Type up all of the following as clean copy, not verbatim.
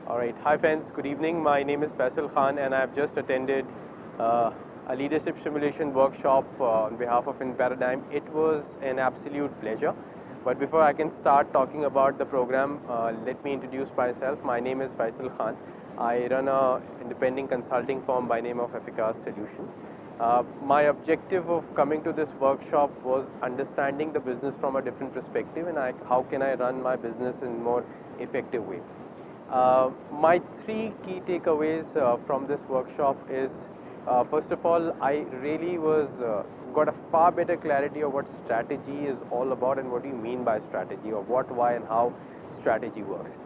All right. Hi, friends. Good evening. My name is Faisal Khan, and I've just attended a leadership simulation workshop on behalf of enParadigm. It was an absolute pleasure. But before I can start talking about the program, let me introduce myself. My name is Faisal Khan. I run an independent consulting firm by name of Eficaz Solution. My objective of coming to this workshop was understanding the business from a different perspective and how can I run my business in a more effective way. My three key takeaways from this workshop is, first of all, I really got a far better clarity of what strategy is all about and what do you mean by strategy, or what, why, and how strategy works.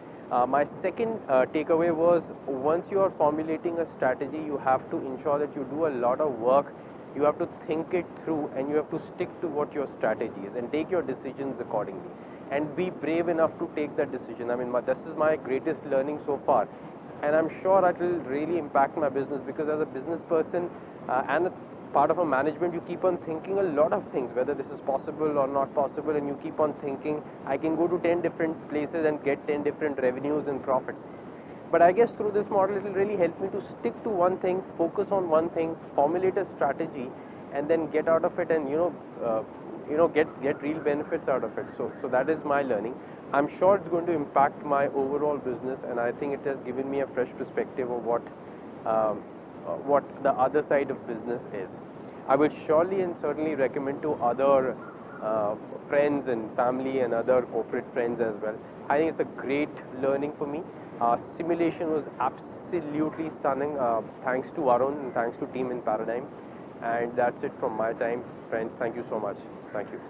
My second takeaway was, once you are formulating a strategy, you have to ensure that you do a lot of work. You have to think it through, and you have to stick to what your strategy is and take your decisions accordingly, and be brave enough to take that decision. I mean, this is my greatest learning so far, and I'm sure it will really impact my business, because as a business person and a part of a management, you keep on thinking a lot of things, whether this is possible or not possible, and you keep on thinking, I can go to 10 different places and get 10 different revenues and profits. But I guess through this model, it will really help me to stick to one thing, focus on one thing, formulate a strategy, and then get out of it, and get real benefits out of it. So that is my learning. I'm sure it's going to impact my overall business, and I think it has given me a fresh perspective of what the other side of business is. I will surely and certainly recommend to other friends and family and other corporate friends as well. I think it's a great learning for me. Simulation was absolutely stunning. Thanks to Arun and thanks to team enParadigm. And that's it from my time, friends. Thank you so much. Thank you.